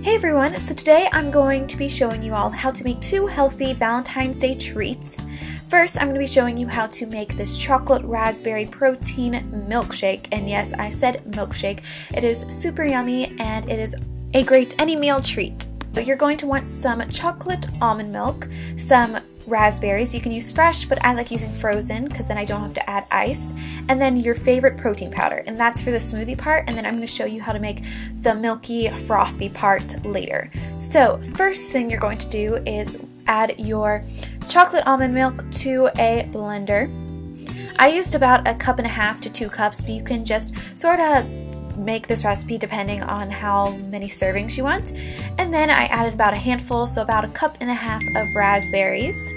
Hey everyone, so today I'm going to be showing you all how to make 2 healthy Valentine's Day treats. First, I'm going to be showing you how to make this chocolate raspberry protein milkshake, and yes, I said milkshake. It is super yummy and it is a great any meal treat. So you're going to want some chocolate almond milk, some raspberries. You can use fresh, but I like using frozen because then I don't have to add ice. And then your favorite protein powder, and that's for the smoothie part, and then I'm going to show you how to make the milky, frothy part later. So first thing you're going to do is add your chocolate almond milk to a blender. I used about 1.5 cups to 2 cups, but you can just sort of make this recipe depending on how many servings you want. And then I added about a handful, so about 1.5 cups of raspberries.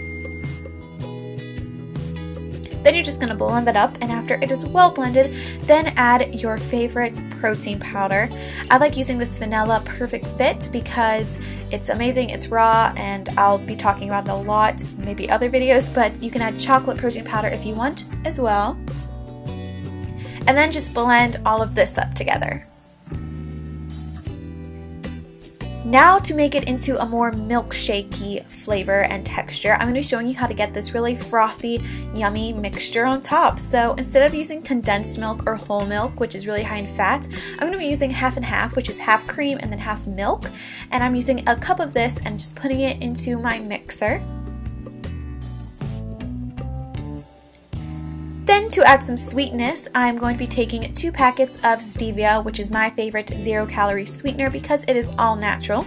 Then you're just going to blend that up, and after it is well blended, then add your favorite protein powder. I like using this Vanilla Perfect Fit because it's amazing, it's raw, and I'll be talking about it a lot, maybe other videos, but you can add chocolate protein powder if you want as well. And then just blend all of this up together. Now to make it into a more milkshakey flavor and texture, I'm going to be showing you how to get this really frothy, yummy mixture on top. So instead of using condensed milk or whole milk, which is really high in fat, I'm going to be using half and half, which is half cream and then half milk. And I'm using 1 cup of this and just putting it into my mixer. Then to add some sweetness, I'm going to be taking 2 packets of stevia, which is my favorite 0-calorie sweetener because it is all natural.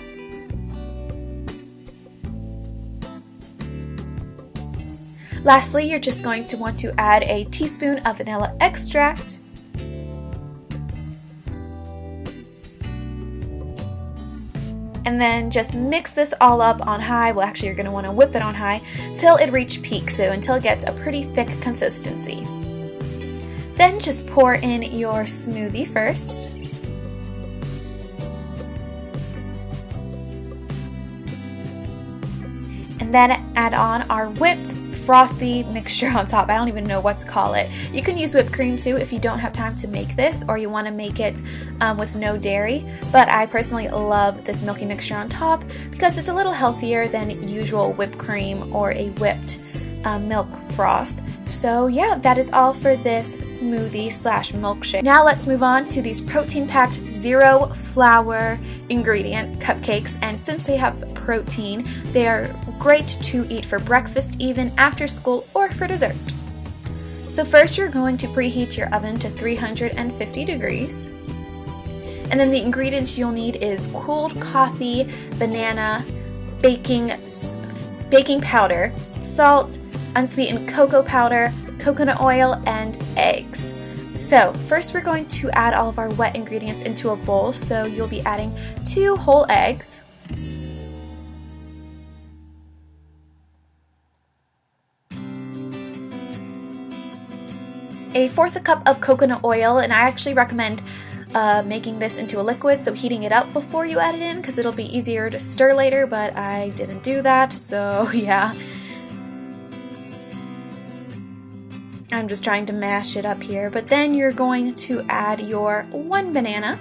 Lastly, you're just going to want to add a teaspoon of vanilla extract. And then just mix this all up on high. Well, actually you're going to want to whip it on high till it reaches peak, so until it gets a pretty thick consistency. Then just pour in your smoothie first. And then add on our whipped frothy mixture on top. I don't even know what to call it. You can use whipped cream too if you don't have time to make this or you want to make it with no dairy, but I personally love this milky mixture on top because it's a little healthier than usual whipped cream or a whipped milk froth. So yeah, that is all for this smoothie slash milkshake. Now let's move on to these protein-packed 0 flour ingredient cupcakes, and since they have protein, they are great to eat for breakfast, even after school, or for dessert. So first you're going to preheat your oven to 350 degrees. And then the ingredients you'll need is cooled coffee, banana, baking powder, salt, unsweetened cocoa powder, coconut oil, and eggs. So first we're going to add all of our wet ingredients into a bowl, so you'll be adding 2 whole eggs, a 1/4 cup of coconut oil, and I actually recommend making this into a liquid, so heating it up before you add it in because it'll be easier to stir later, but I didn't do that, so yeah. I'm just trying to mash it up here, but then you're going to add your 1 banana.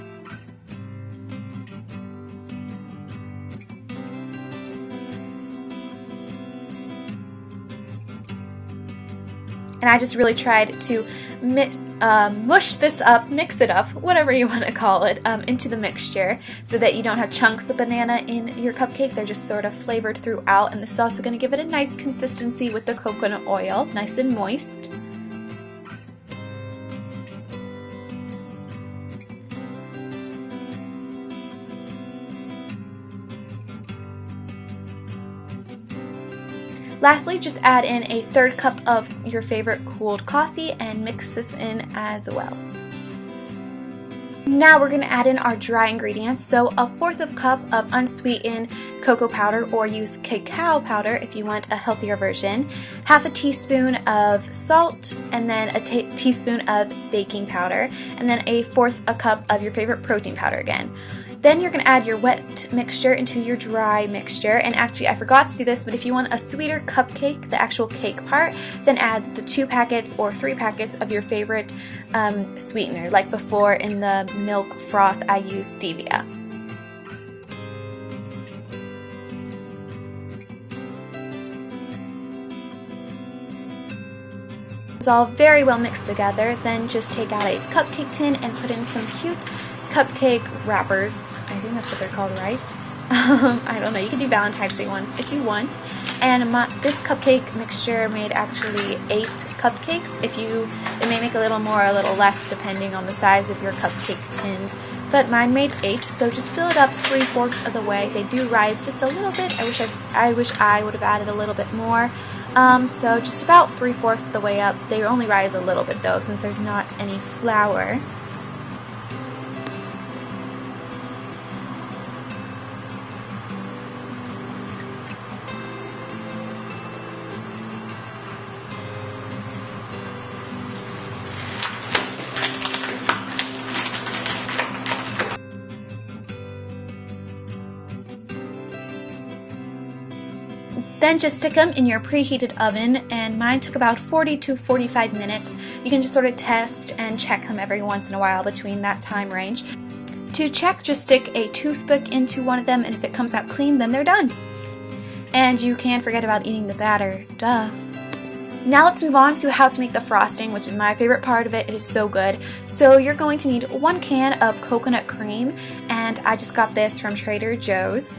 And I just really tried to mush this up, mix it up, whatever you want to call it, into the mixture so that you don't have chunks of banana in your cupcake. They're just sort of flavored throughout, and this is also going to give it a nice consistency with the coconut oil, nice and moist. Lastly, just add in a 1/3 cup of your favorite cooled coffee and mix this in as well. Now we're going to add in our dry ingredients, so a 1/4 cup of unsweetened cocoa powder, or use cacao powder if you want a healthier version, 1/2 teaspoon of salt, and then a teaspoon of baking powder, and then a 1/4 cup of your favorite protein powder again. Then you're going to add your wet mixture into your dry mixture, and actually I forgot to do this, but if you want a sweeter cupcake, the actual cake part, then add the 2 packets or 3 packets of your favorite sweetener. Like before in the milk froth I used stevia. It's all very well mixed together. Then just take out a cupcake tin and put in some cute cupcake wrappers. I think that's what they're called, right? I don't know. You can do Valentine's Day ones if you want. And this cupcake mixture made actually 8 cupcakes. It may make a little more or a little less depending on the size of your cupcake tins. But mine made 8, so just fill it up 3/4 of the way. They do rise just a little bit. I wish I would have added a little bit more. So just about 3/4 of the way up. They only rise a little bit though, since there's not any flour. Then just stick them in your preheated oven, and mine took about 40 to 45 minutes. You can just sort of test and check them every once in a while between that time range. To check, just stick a toothpick into one of them, and if it comes out clean, then they're done. And you can't forget about eating the batter, duh. Now let's move on to how to make the frosting, which is my favorite part of it. It is so good. So you're going to need 1 can of coconut cream, and I just got this from Trader Joe's.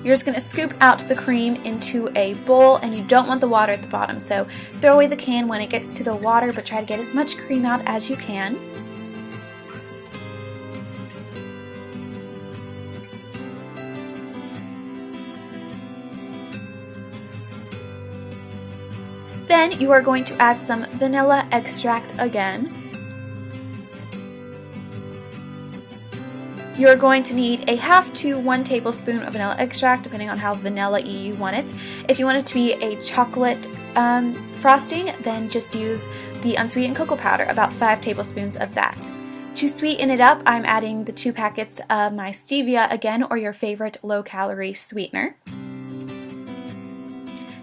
You're just going to scoop out the cream into a bowl, and you don't want the water at the bottom, so throw away the can when it gets to the water, but try to get as much cream out as you can. Then you are going to add some vanilla extract again. You're going to need a 1/2 to 1 tablespoon of vanilla extract, depending on how vanilla-y you want it. If you want it to be a chocolate frosting, then just use the unsweetened cocoa powder, about 5 tablespoons of that. To sweeten it up, I'm adding the 2 packets of my stevia again, or your favorite low-calorie sweetener.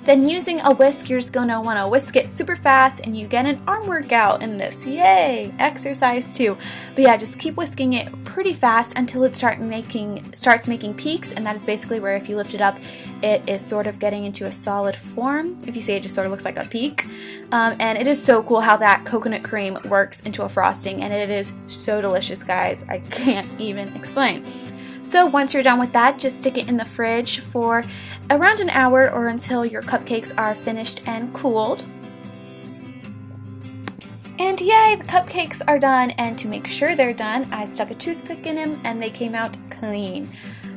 Then using a whisk, you're just going to want to whisk it super fast, and you get an arm workout in this. Yay! Exercise too. But yeah, just keep whisking it pretty fast until it starts making peaks, and that is basically where if you lift it up, it is sort of getting into a solid form. If you see, it just sort of looks like a peak. And it is so cool how that coconut cream works into a frosting, and it is so delicious, guys. I can't even explain. So once you're done with that, just stick it in the fridge for around an hour or until your cupcakes are finished and cooled. And yay, the cupcakes are done, and to make sure they're done, I stuck a toothpick in them and they came out clean.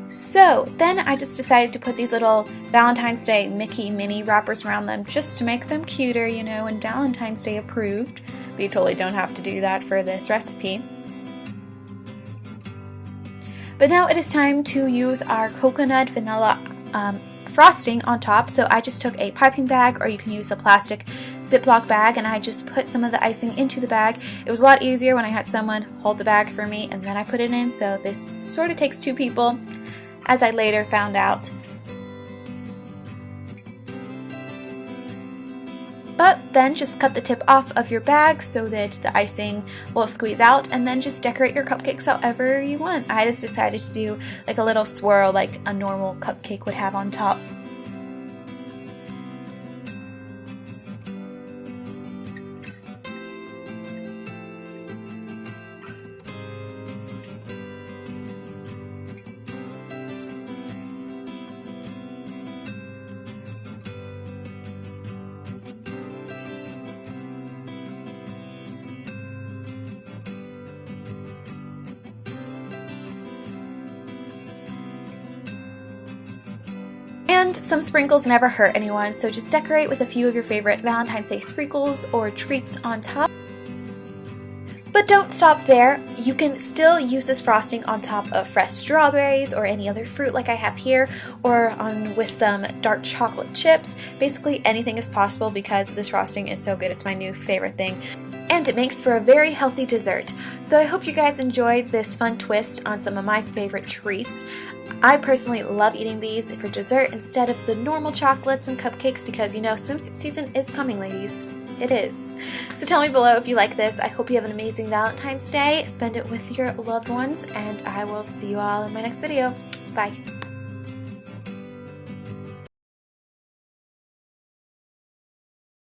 So then I just decided to put these little Valentine's Day Mickey mini wrappers around them just to make them cuter, you know, and Valentine's Day approved. But you totally don't have to do that for this recipe. But now it is time to use our coconut vanilla frosting on top. So I just took a piping bag, or you can use a plastic Ziploc bag, and I just put some of the icing into the bag. It was a lot easier when I had someone hold the bag for me, and then I put it in, so this sort of takes 2 people, as I later found out. But then just cut the tip off of your bag so that the icing will squeeze out, and then just decorate your cupcakes however you want. I just decided to do like a little swirl like a normal cupcake would have on top. And some sprinkles never hurt anyone, so just decorate with a few of your favorite Valentine's Day sprinkles or treats on top. But don't stop there. You can still use this frosting on top of fresh strawberries or any other fruit like I have here, or with some dark chocolate chips. Basically anything is possible because this frosting is so good. It's my new favorite thing. And it makes for a very healthy dessert. So I hope you guys enjoyed this fun twist on some of my favorite treats. I personally love eating these for dessert instead of the normal chocolates and cupcakes because, you know, swimsuit season is coming, ladies. It is. So tell me below if you like this. I hope you have an amazing Valentine's Day. Spend it with your loved ones, and I will see you all in my next video. Bye.